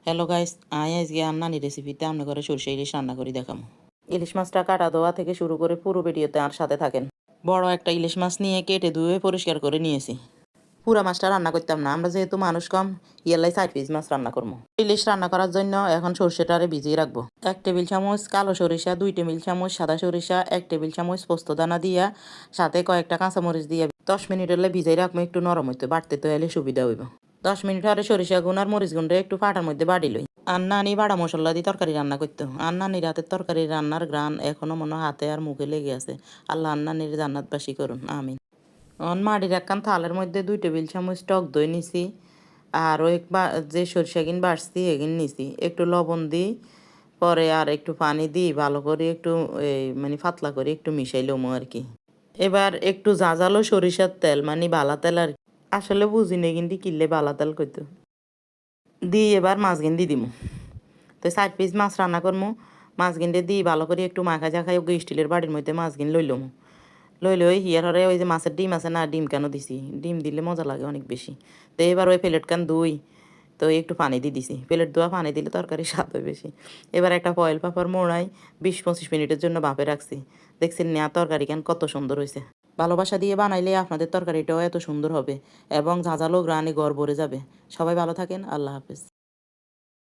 Hello guys, আজকে নানি রেসিপিতে আপনার ঘরে সরষে ইলিশ রান্না করে দেখাম। ইলিশ মাছটা কাটা ধোয়া থেকে শুরু করে পুরো ভিডিওতে আর সাথে থাকেন। বড় একটা ইলিশ মাছ নিয়ে কেটে ধুয়ে পরিষ্কার করে নিয়েছি। পুরা মাছটা রান্না করতাম না, আমরা যেহেতু মানুষ কম, ইয়ালাই 4 পিস মাছ রান্না করবো। ইলিশ রান্না করার জন্য এখন সরষেটারে ভিজিয়ে রাখবো। 1 টেবিল চামচ কালো সরিষা, 2 টেবিল চামচ সাদা সরিষা, 1 টেবিল চামচ পোস্তদানা দিয়া, সাথে কয়েকটা কাঁচামরিচ দিয়ে 10 মিনিট হলে ভিজিয়ে রাখবো, একটু নরম হইতে, বাড়তে তো এলে সুবিধা হইব। 10 মিনিট হরে সরিষা গুণ আর মরিচ গুঁড়ো একটু ফাটার মধ্যে বাড়ি লই। আর নানি বাড়া মশলা দিয়ে তরকারি রান্না করতো। আর নানির হাতের তরকারি রান্নার গ্রান এখনো মনে হাতে আর মুখে লেগে আছে। আল্লাহ নানির জান্নাতবাসী করুন, আমিন। মাটির একখান থালের মধ্যে 2 টেবিল চামচ টক দই নিছি, আর ওই যে সরিষা কিন বাড়ছি এগিন নিছি, একটু লবণ দিই, পরে আর একটু পানি দিই, ভালো করে একটু মানে পাতলা করে একটু মিশাইলাম আর কি। এবার একটু জাজালো সরিষার তেল, মানে বালা তেল আর আসলে বুঝি না কিন্তু কিনলে বালা তেল করতো দিই। এবার মাছ গিন্দি দিমু, তো 4 পিস মাছ রান্না করমু। মাছ গিন্ডে দিই ভালো করে একটু মাখা জাখাই স্টিলের বাড়ির মধ্যে মাছ গিন লইলাম। লই হিয়ার হরে ওই যে মাছের ডিম আছে না, ডিম কেন দিছি, ডিম দিলে মজা লাগে অনেক বেশি। তো এবার ওই প্লেট কান দুই, তো একটু পানি দিয়ে দিছি, প্লেট ধোয়া পানি দিলে তরকারি স্বাদ হয় বেশি। এবার একটা ফয়েল পেপার মোড়াই 20-25 মিনিটের জন্য ভাপে রাখছি। দেখছেন না তরকারি কেন কত সুন্দর হয়েছে। ভালোবাসা দিয়ে বানাইলে আপনাদের তরকারিটাও এত সুন্দর হবে এবং ঝাঁঝালো গ্রানে গড় ভরে যাবে। সবাই ভালো থাকেন, আল্লাহ হাফেজ।